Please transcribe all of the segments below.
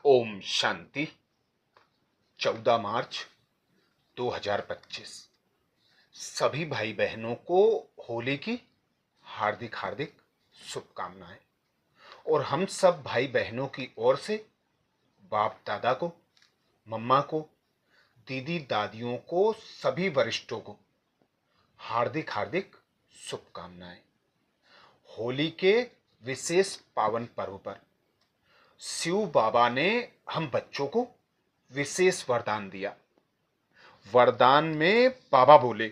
ओम शांति। 14 मार्च 2025 सभी भाई बहनों को होली की हार्दिक हार्दिक शुभकामनाएं। और हम सब भाई बहनों की ओर से बाप दादा को, मम्मा को, दीदी दादियों को, सभी वरिष्ठों को हार्दिक हार्दिक शुभकामनाएं। होली के विशेष पावन पर्व पर शिव बाबा ने हम बच्चों को विशेष वरदान दिया। वरदान में बाबा बोले,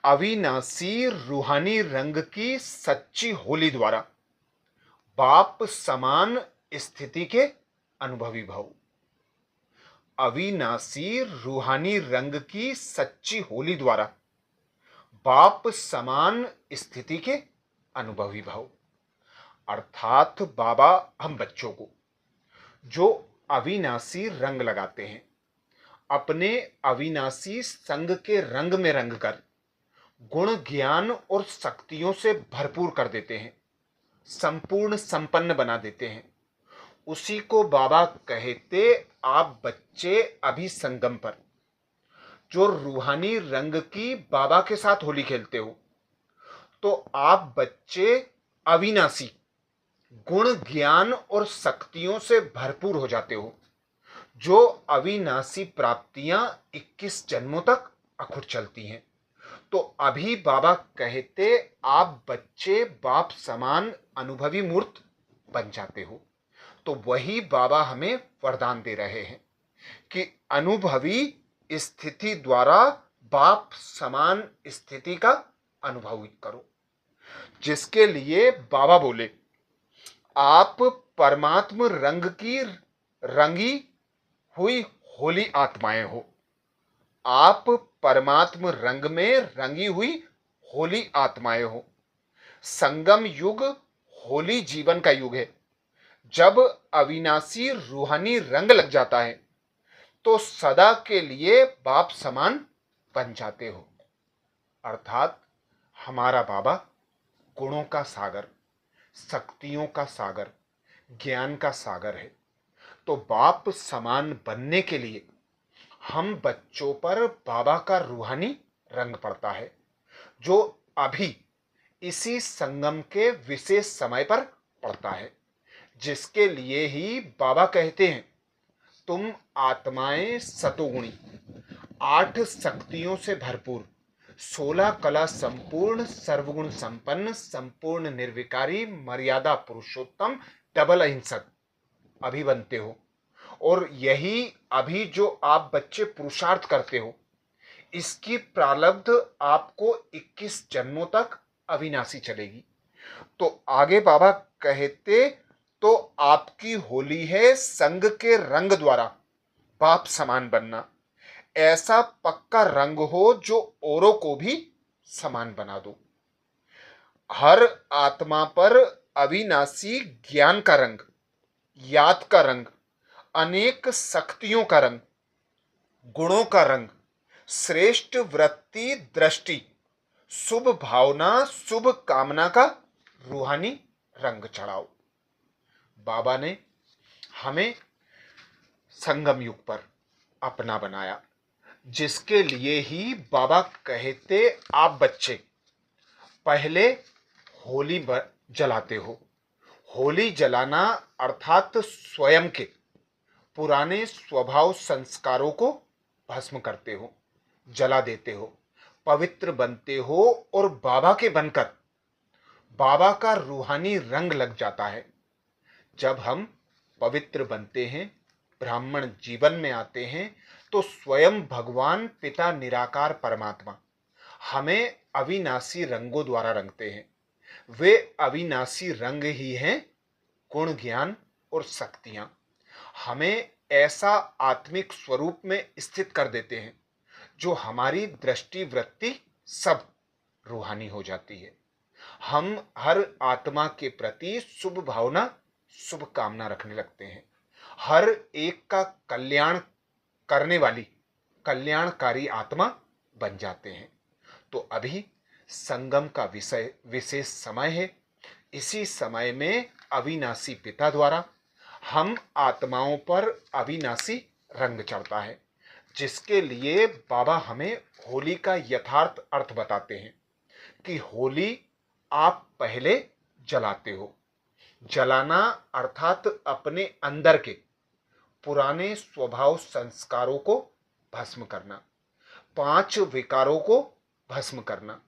अविनाशी रूहानी रंग की सच्ची होली द्वारा बाप समान स्थिति के अनुभवी भव। अविनाशी रूहानी रंग की सच्ची होली द्वारा बाप समान स्थिति के अनुभवी भव। अर्थात बाबा हम बच्चों को जो अविनाशी रंग लगाते हैं, अपने अविनाशी संग के रंग में रंग कर गुण ज्ञान और शक्तियों से भरपूर कर देते हैं, संपूर्ण संपन्न बना देते हैं, उसी को बाबा कहते आप बच्चे अभी संगम पर जो रूहानी रंग की बाबा के साथ होली खेलते हो, तो आप बच्चे अविनाशी गुण ज्ञान और शक्तियों से भरपूर हो जाते हो, जो अविनाशी प्राप्तियां 21 जन्मों तक अखुट चलती हैं। तो अभी बाबा कहते आप बच्चे बाप समान अनुभवी मूर्त बन जाते हो। तो वही बाबा हमें वरदान दे रहे हैं कि अनुभवी स्थिति द्वारा बाप समान स्थिति का अनुभव करो, जिसके लिए बाबा बोले, आप परमात्म रंग की रंगी हुई होली आत्माएं हो। आप परमात्म रंग में रंगी हुई होली आत्माएं हो। संगम युग होली जीवन का युग है। जब अविनाशी रूहानी रंग लग जाता है तो सदा के लिए बाप समान बन जाते हो। अर्थात हमारा बाबा गुणों का सागर, शक्तियों का सागर, ज्ञान का सागर है। तो बाप समान बनने के लिए हम बच्चों पर बाबा का रूहानी रंग पड़ता है, जो अभी इसी संगम के विशेष समय पर पड़ता है, जिसके लिए ही बाबा कहते हैं, तुम आत्माएं सतोगुणी, 8 शक्तियों से भरपूर, 16 कला संपूर्ण, सर्वगुण संपन्न, संपूर्ण निर्विकारी, मर्यादा पुरुषोत्तम, डबल अहिंसक अभी बनते हो। और यही अभी जो आप बच्चे पुरुषार्थ करते हो, इसकी प्रारब्ध आपको 21 जन्मों तक अविनाशी चलेगी। तो आगे बाबा कहते, तो आपकी होली है संग के रंग द्वारा बाप समान बनना। ऐसा पक्का रंग हो जो औरों को भी समान बना दो। हर आत्मा पर अविनाशी ज्ञान का रंग, याद का रंग, अनेक शक्तियों का रंग, गुणों का रंग, श्रेष्ठ वृत्ति, दृष्टि, शुभ भावना, शुभ कामना का रूहानी रंग चढ़ाओ। बाबा ने हमें संगम युग पर अपना बनाया, जिसके लिए ही बाबा कहते आप बच्चे पहले होली जलाते हो। होली जलाना अर्थात स्वयं के पुराने स्वभाव संस्कारों को भस्म करते हो, जला देते हो, पवित्र बनते हो और बाबा के बनकर बाबा का रूहानी रंग लग जाता है। जब हम पवित्र बनते हैं, ब्राह्मण जीवन में आते हैं, तो स्वयं भगवान पिता निराकार परमात्मा हमें अविनाशी रंगों द्वारा रंगते हैं। वे अविनाशी रंग ही हैं गुण ज्ञान और शक्तियां। हमें ऐसा आत्मिक स्वरूप में स्थित कर देते हैं जो हमारी दृष्टि वृत्ति सब रूहानी हो जाती है। हम हर आत्मा के प्रति शुभ भावना, शुभ कामना रखने लगते हैं। हर एक का कल्याण करने वाली कल्याणकारी आत्मा बन जाते हैं। तो अभी संगम का विशेष समय है। इसी समय में अविनाशी पिता द्वारा हम आत्माओं पर अविनाशी रंग चढ़ता है, जिसके लिए बाबा हमें होली का यथार्थ अर्थ बताते हैं कि होली आप पहले जलाते हो। जलाना अर्थात अपने अंदर के पुराने स्वभाव संस्कारों को भस्म करना, 5 विकारों को भस्म करना,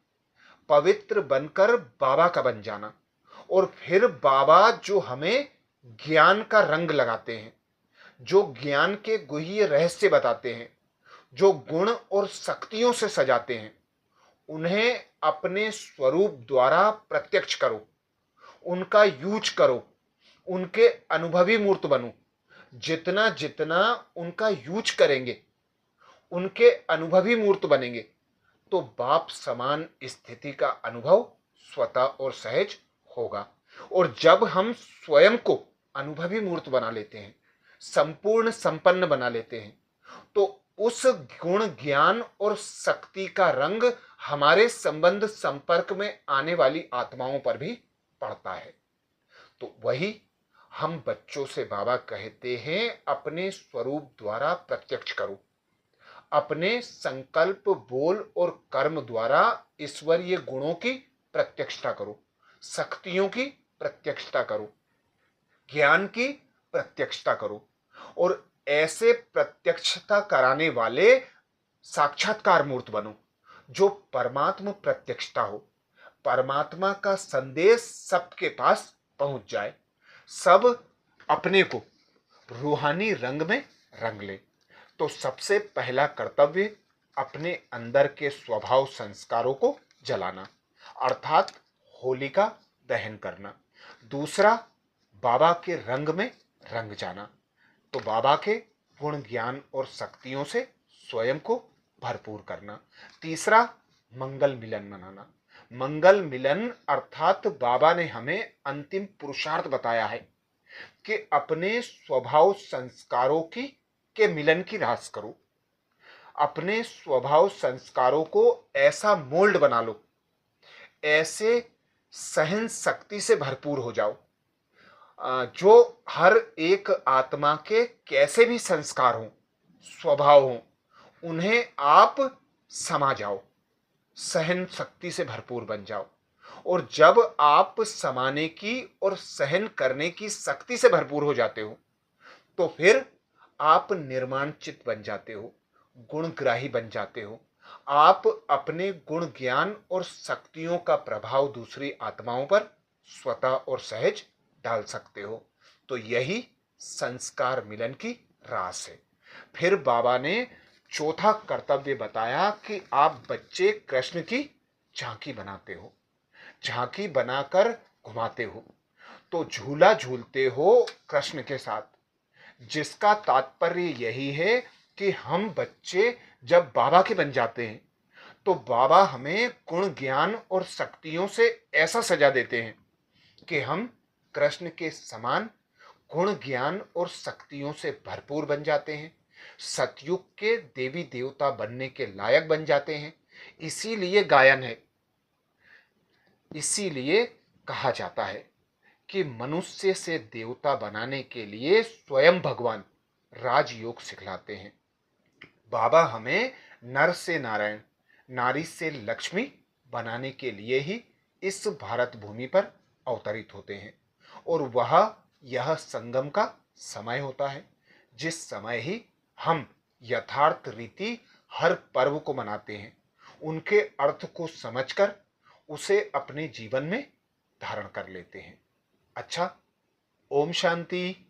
पवित्र बनकर बाबा का बन जाना। और फिर बाबा जो हमें ज्ञान का रंग लगाते हैं, जो ज्ञान के गुह्य रहस्य बताते हैं, जो गुण और शक्तियों से सजाते हैं, उन्हें अपने स्वरूप द्वारा प्रत्यक्ष करो, उनका यूज करो, उनके अनुभवी मूर्त बनो। जितना जितना उनका यूज करेंगे, उनके अनुभवी मूर्त बनेंगे, तो बाप समान स्थिति का अनुभव स्वतः और सहज होगा। और जब हम स्वयं को अनुभवी मूर्त बना लेते हैं, संपूर्ण संपन्न बना लेते हैं, तो उस गुण ज्ञान और शक्ति का रंग हमारे संबंध संपर्क में आने वाली आत्माओं पर भी पड़ता है। तो वही हम बच्चों से बाबा कहते हैं, अपने स्वरूप द्वारा प्रत्यक्ष करो, अपने संकल्प बोल और कर्म द्वारा ईश्वरीय गुणों की प्रत्यक्षता करो, शक्तियों की प्रत्यक्षता करो, ज्ञान की प्रत्यक्षता करो। और ऐसे प्रत्यक्षता कराने वाले साक्षात्कार मूर्त बनो, जो परमात्मा प्रत्यक्षता हो, परमात्मा का संदेश सबके पास पहुंच जाए, सब अपने को रूहानी रंग में रंग ले। तो सबसे पहला कर्तव्य अपने अंदर के स्वभाव संस्कारों को जलाना, अर्थात होलिका दहन करना। दूसरा, बाबा के रंग में रंग जाना, तो बाबा के गुण ज्ञान और शक्तियों से स्वयं को भरपूर करना। तीसरा, मंगल मिलन मनाना। मंगल मिलन अर्थात बाबा ने हमें अंतिम पुरुषार्थ बताया है कि अपने स्वभाव संस्कारों की के मिलन की रास करो, अपने स्वभाव संस्कारों को ऐसा मोल्ड बना लो, ऐसे सहन शक्ति से भरपूर हो जाओ, जो हर एक आत्मा के कैसे भी संस्कार हों, स्वभाव हों, उन्हें आप समा जाओ, सहन शक्ति से भरपूर बन जाओ। और जब आप समाने की और सहन करने की शक्ति से भरपूर हो जाते हो, तो फिर आप निर्माण चित्त बन जाते हो, गुणग्राही बन जाते हो। आप अपने गुण ज्ञान और शक्तियों का प्रभाव दूसरी आत्माओं पर स्वतः और सहज डाल सकते हो। तो यही संस्कार मिलन की रास है। फिर बाबा ने चौथा कर्तव्य बताया कि आप बच्चे कृष्ण की झांकी बनाते हो, झांकी बनाकर घुमाते हो, तो झूला झूलते हो कृष्ण के साथ, जिसका तात्पर्य यही है कि हम बच्चे जब बाबा के बन जाते हैं, तो बाबा हमें गुण ज्ञान और शक्तियों से ऐसा सजा देते हैं कि हम कृष्ण के समान गुण ज्ञान और शक्तियों से भरपूर बन जाते हैं, सतयुग के देवी देवता बनने के लायक बन जाते हैं। इसीलिए गायन है, इसीलिए कहा जाता है कि मनुष्य से देवता बनाने के लिए स्वयं भगवान राजयोग सिखलाते हैं। बाबा हमें नर से नारायण, नारी से लक्ष्मी बनाने के लिए ही इस भारत भूमि पर अवतरित होते हैं। और वह यह संगम का समय होता है, जिस समय ही हम यथार्थ रीति हर पर्व को मनाते हैं, उनके अर्थ को समझकर उसे अपने जीवन में धारण कर लेते हैं। अच्छा, ओम शांति।